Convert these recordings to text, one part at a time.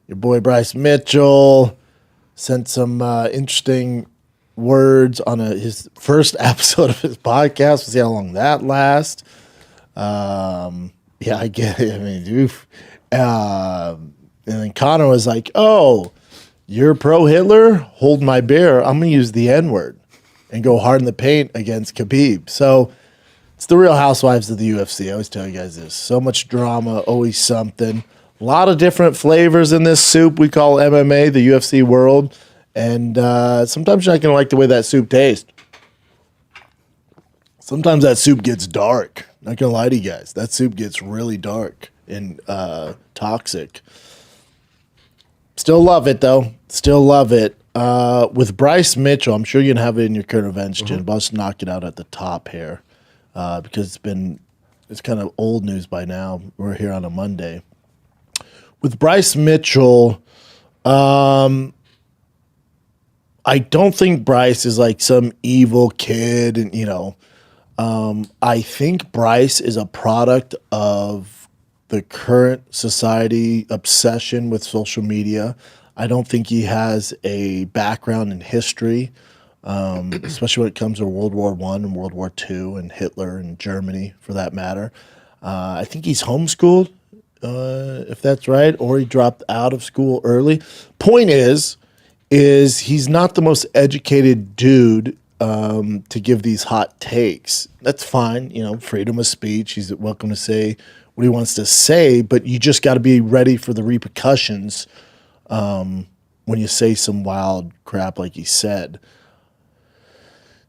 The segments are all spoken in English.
Your boy Bryce Mitchell sent some interesting words on his first episode of his podcast. We'll see how long that lasts. Yeah, I get it. I mean, oof. And then Connor was like, "Oh, you're pro Hitler? Hold my beer. I'm gonna use the N word and go hard in the paint against Khabib." So it's the Real Housewives of the UFC. I always tell you guys this. So much drama, always something. A lot of different flavors in this soup we call MMA, the UFC world. And sometimes you're not going to like the way that soup tastes. Sometimes that soup gets dark. Not going to lie to you guys. That soup gets really dark and toxic. Still love it, though. Still love it. With Bryce Mitchell, I'm sure you're going to have it in your current events, Jim. But I'll just knock it out at the top here because it's kind of old news by now. We're here on a Monday. With Bryce Mitchell, I don't think Bryce is like some evil kid, and I think Bryce is a product of the current society obsession with social media. I don't think he has a background in history, especially when it comes to World War I and World War II and Hitler and Germany, for that matter. I think he's homeschooled. If that's right, or he dropped out of school early. Point is he's not the most educated dude to give these hot takes. That's fine, freedom of speech. He's welcome to say what he wants to say, but you just got to be ready for the repercussions when you say some wild crap like he said.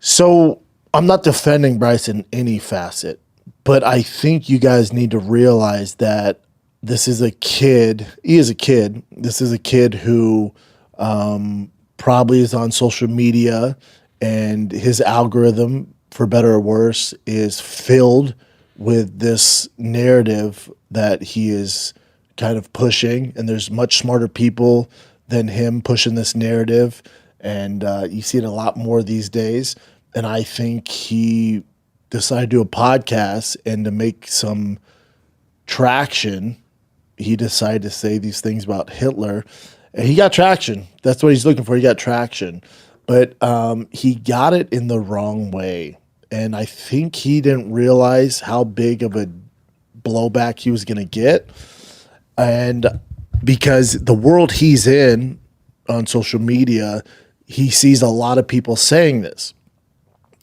So I'm not defending Bryce in any facet, but I think you guys need to realize that this is a kid. He is a kid. This is a kid who probably is on social media, and his algorithm, for better or worse, is filled with this narrative that he is kind of pushing. And there's much smarter people than him pushing this narrative. And you see it a lot more these days. And I think he decided to do a podcast, and to make some traction, he decided to say these things about Hitler, and he got traction. That's what he's looking for. He got traction, but he got it in the wrong way. And I think he didn't realize how big of a blowback he was going to get. And because the world he's in on social media, he sees a lot of people saying this,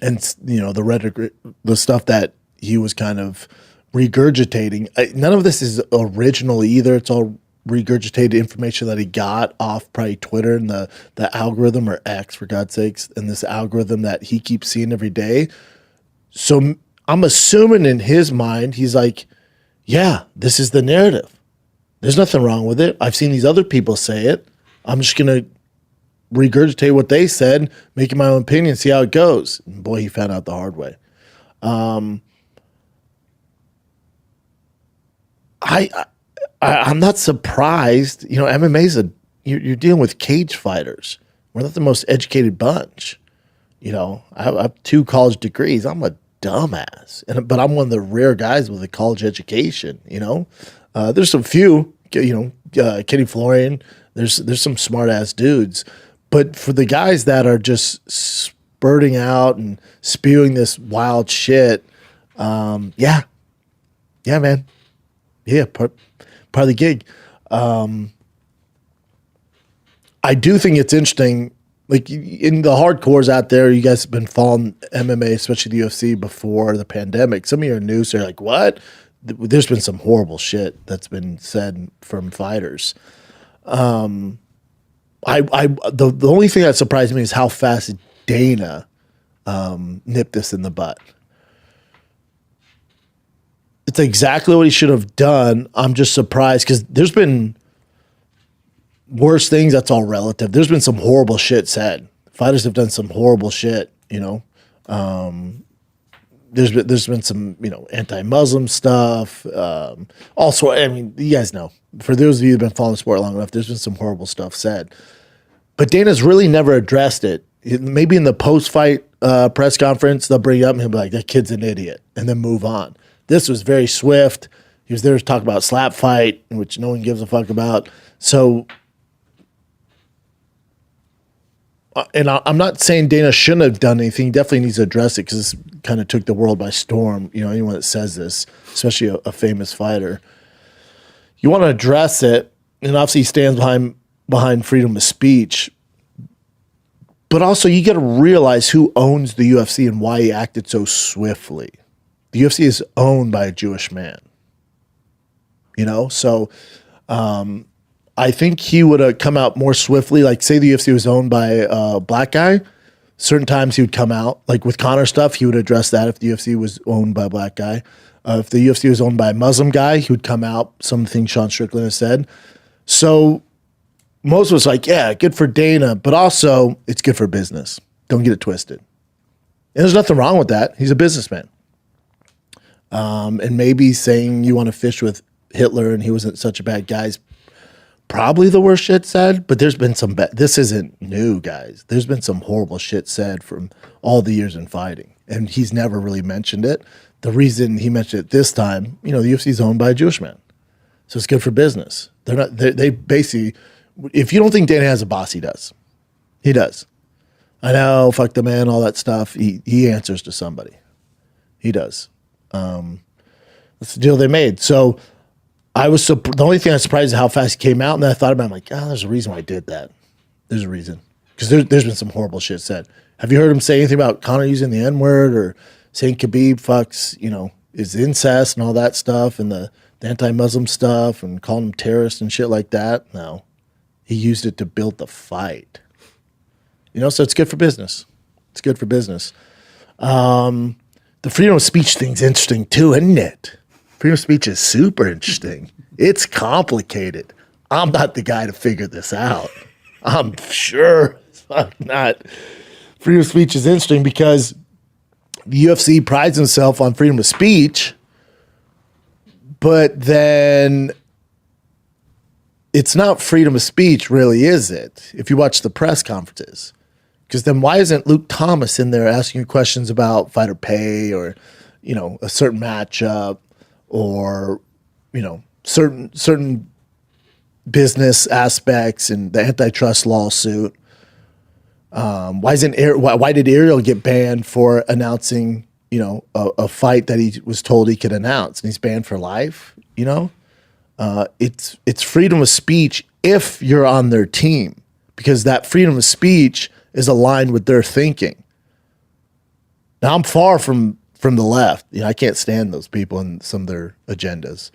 and the rhetoric, the stuff that he was kind of regurgitating. None of this is original either. It's all regurgitated information that he got off probably Twitter and the algorithm, or X for God's sakes, and this algorithm that he keeps seeing every day. So I'm assuming in his mind, he's like, yeah, this is the narrative. There's nothing wrong with it. I've seen these other people say it. I'm just going to regurgitate what they said, make it my own opinion, see how it goes. And boy, he found out the hard way. I'm not surprised. MMA's you're dealing with cage fighters. We're not the most educated bunch. I have 2 college degrees. I'm a dumbass, but I'm one of the rare guys with a college education. There's some few. Kenny Florian. There's some smart ass dudes, but for the guys that are just spurting out and spewing this wild shit, yeah, man. Yeah, part of the gig. I do think it's interesting. Like, in the hardcores out there, you guys have been following MMA, especially the UFC, before the pandemic. Some of your news are like, what? There's been some horrible shit that's been said from fighters. The only thing that surprised me is how fast Dana nipped this in the butt. It's exactly what he should have done. I'm just surprised because there's been worse things. That's all relative. There's been some horrible shit said. Fighters have done some horrible shit, There's been some, anti-Muslim stuff. Also, I mean, you guys know. For those of you who've been following the sport long enough, there's been some horrible stuff said. But Dana's really never addressed it. Maybe in the post-fight press conference, they'll bring it up and he'll be like, that kid's an idiot, and then move on. This was very swift. He was there to talk about slap fight, which no one gives a fuck about. So I'm not saying Dana shouldn't have done anything. He definitely needs to address it because this kind of took the world by storm. You know, anyone that says this, especially a famous fighter, you want to address it, and obviously he stands behind freedom of speech. But also, you got to realize who owns the UFC and why he acted so swiftly. The UFC is owned by a Jewish man. You know, so I think he would have come out more swiftly. Like, say the UFC was owned by a black guy, certain times he would come out. Like with Conor stuff, he would address that if the UFC was owned by a black guy. If the UFC was owned by a Muslim guy, he would come out, some of the things Sean Strickland has said. So most was like, yeah, good for Dana, but also it's good for business. Don't get it twisted. And there's nothing wrong with that. He's a businessman. And maybe saying you want to fish with Hitler and he wasn't such a bad guy is probably the worst shit said, but there's been some this isn't new, guys. There's been some horrible shit said from all the years in fighting, and he's never really mentioned it. The reason he mentioned it this time, you know, the UFC is owned by a Jewish man, so it's good for business. They basically, if you don't think Dana has a boss, he does. He does. I know, fuck the man, all that stuff. He answers to somebody. He does. That's the deal they made. So the only thing I was surprised is how fast he came out, and then I thought about it, I'm like, there's a reason why I did that. There's a reason. Because there's been some horrible shit said. Have you heard him say anything about Conor using the N-word or saying Khabib fucks, you know, is incest and all that stuff and the anti-Muslim stuff and calling him terrorist and shit like that? No. He used it to build the fight. You know, so it's good for business. It's good for business. The freedom of speech thing's interesting too, isn't it? Freedom of speech is super interesting. It's complicated. I'm not the guy to figure this out. I'm sure not. Freedom of speech is interesting because the UFC prides himself on freedom of speech, but then it's not freedom of speech, really, is it? If you watch the press conferences. Because then why isn't Luke Thomas in there asking you questions about fighter pay or, you know, a certain matchup or, you know, certain business aspects and the antitrust lawsuit? Why did Ariel get banned for announcing, you know, a fight that he was told he could announce, and he's banned for life? You know, it's freedom of speech if you're on their team, because that freedom of speech is aligned with their thinking. Now, I'm far from the left. You know, I can't stand those people and some of their agendas.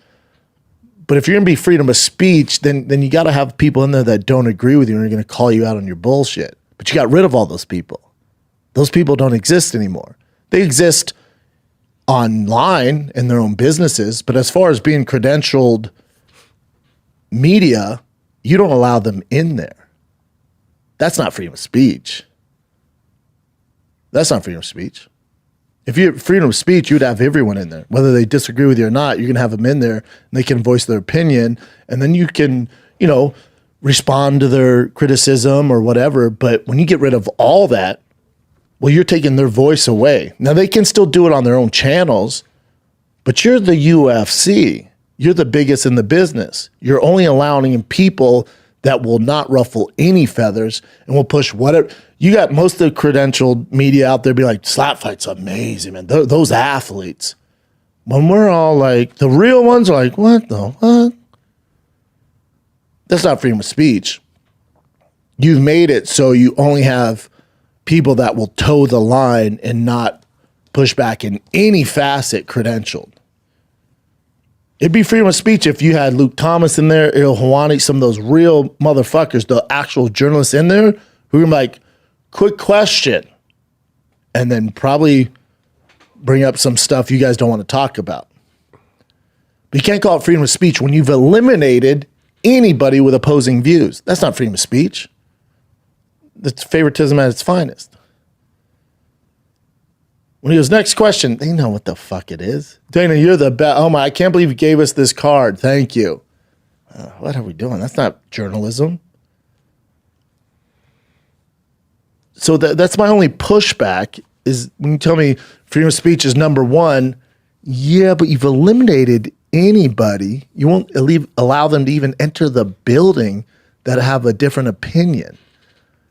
But if you're going to be freedom of speech, then you got to have people in there that don't agree with you and are going to call you out on your bullshit. But you got rid of all those people. Those people don't exist anymore. They exist online in their own businesses, but as far as being credentialed media, you don't allow them in there. That's not freedom of speech. That's not freedom of speech. If you have freedom of speech, you'd have everyone in there. Whether they disagree with you or not, you're going to have them in there, and they can voice their opinion, and then you can, you know, respond to their criticism or whatever. But when you get rid of all that, well, you're taking their voice away. Now, they can still do it on their own channels, but you're the UFC. You're the biggest in the business. You're only allowing people that will not ruffle any feathers and will push whatever. You got most of the credentialed media out there be like, slap fight's amazing, man. Those athletes. When we're all like, the real ones are like, what the what? That's not freedom of speech. You've made it so you only have people that will toe the line and not push back in any facet credentialed. It'd be freedom of speech if you had Luke Thomas in there, Il Hawani, some of those real motherfuckers, the actual journalists in there who are like, quick question, and then probably bring up some stuff you guys don't want to talk about. But you can't call it freedom of speech when you've eliminated anybody with opposing views. That's not freedom of speech. That's favoritism at its finest. When he goes, next question, they know what the fuck it is. Dana, you're the best. Oh my, I can't believe you gave us this card. Thank you. What are we doing? That's not journalism. So that's my only pushback is when you tell me freedom of speech is number one. Yeah, but you've eliminated anybody. You won't allow them to even enter the building that have a different opinion.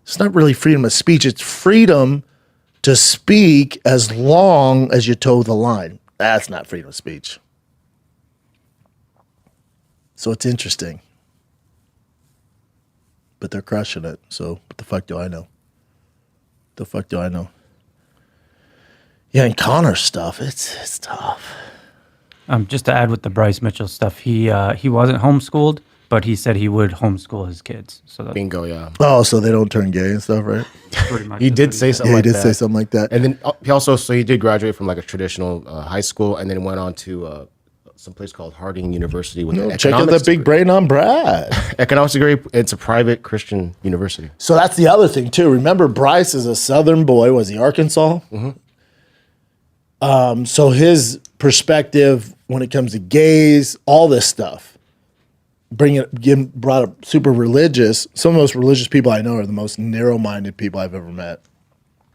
It's not really freedom of speech. It's freedom to speak as long as you toe the line. That's not freedom of speech. So it's interesting. But they're crushing it. So what the fuck do I know? The fuck do I know? Yeah, and Connor's stuff, it's tough. Just to add with the Bryce Mitchell stuff, he wasn't homeschooled, but he said he would homeschool his kids. So that's Bingo, yeah. Oh, so they don't turn gay and stuff, right? pretty much. He did say something Yeah, he like did that. say something like that. And then he also, so he did graduate from like a traditional high school and then went on to some place called Harding University with an Check out economics that big degree. brain on Brad. Economics degree. It's a private Christian university. So that's the other thing too. Remember, Bryce is a Southern boy. Was he Arkansas? So his perspective when it comes to gays, all this stuff, brought up super religious. Some of the most religious people I know are the most narrow-minded people I've ever met.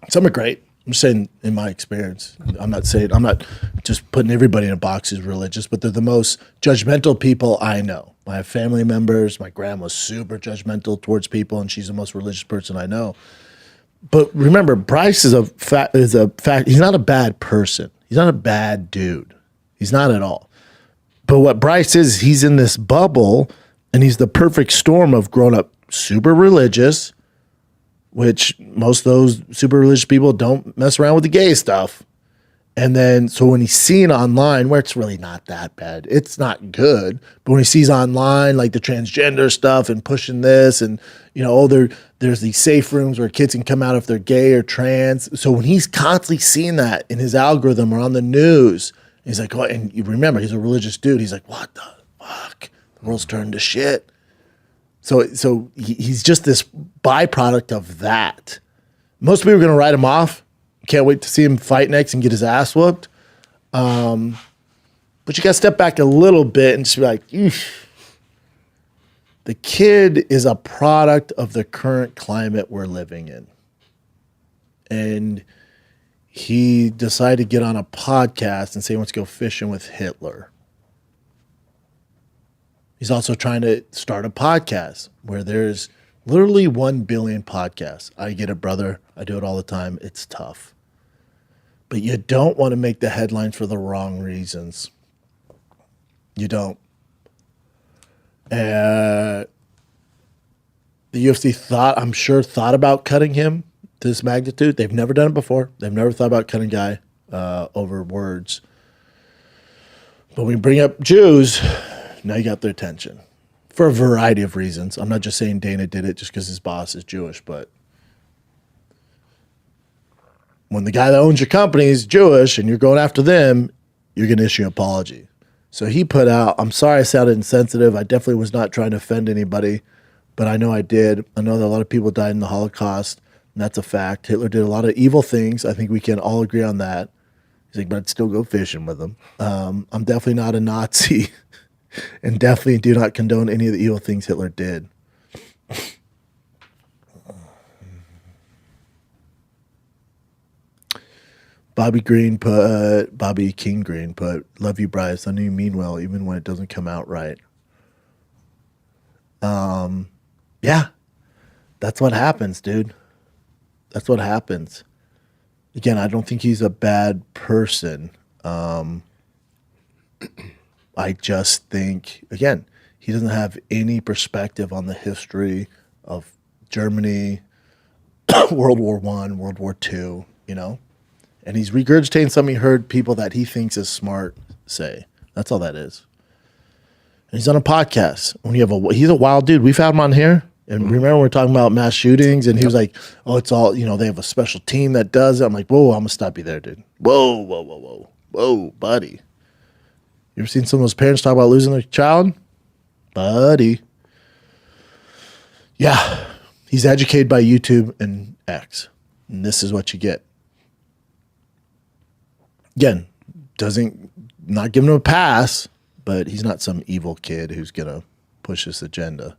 Some are great. I'm just saying in my experience. I'm not just putting everybody in a box as religious, but they're the most judgmental people I know. I have family members. My grandma's super judgmental towards people, and she's the most religious person I know. But remember, Bryce is a fact. He's not a bad person. He's not a bad dude. He's not at all. But what Bryce is, he's in this bubble, and he's the perfect storm of growing up super religious, which most of those super religious people don't mess around with the gay stuff. And then, so when he's seen online, where it's really not that bad, it's not good. But when he sees online, like the transgender stuff and pushing this, and there's these safe rooms where kids can come out if they're gay or trans. So when he's constantly seeing that in his algorithm or on the news, he's like, "What?" And you remember, he's a religious dude. He's like, "What the fuck? The world's turned to shit." So he's just this byproduct of that. Most people are going to write him off. Can't wait to see him fight next and get his ass whooped. But you got to step back a little bit and just be like, "Eesh." The kid is a product of the current climate we're living in. And he decided to get on a podcast and say he wants to go fishing with Hitler. He's also trying to start a podcast where there's literally 1 billion podcasts. I get it, brother. I do it all the time. It's tough. But you don't want to make the headlines for the wrong reasons. You don't. The UFC thought about cutting him to this magnitude. They've never done it before. They've never thought about cutting a guy over words. But when you bring up Jews, now you got their attention for a variety of reasons. I'm not just saying Dana did it just because his boss is Jewish, but when the guy that owns your company is Jewish and you're going after them, you're going to issue an apology. So he put out, "I'm sorry I sounded insensitive. I definitely was not trying to offend anybody, but I know I did. I know that a lot of people died in the Holocaust, and that's a fact. Hitler did a lot of evil things. I think we can all agree on that." He's like, "But I'd still go fishing with him. I'm definitely not a Nazi and definitely do not condone any of the evil things Hitler did." Bobby King Green put, "Love you, Bryce. I know you mean well, even when it doesn't come out right." Yeah, that's what happens, dude. That's what happens. Again, I don't think he's a bad person. I just think, again, he doesn't have any perspective on the history of Germany, World War I, World War II, And he's regurgitating something he heard people that he thinks is smart say. That's all that is. And he's on a podcast. He's a wild dude. We've had him on here. And remember, we were talking about mass shootings, and he was like, "Oh, it's all, they have a special team that does it." I'm like, "Whoa, I'm going to stop you there, dude. Whoa, buddy. You ever seen some of those parents talk about losing their child? Buddy." Yeah. He's educated by YouTube and X. And this is what you get. Again, not giving him a pass, but he's not some evil kid who's going to push this agenda.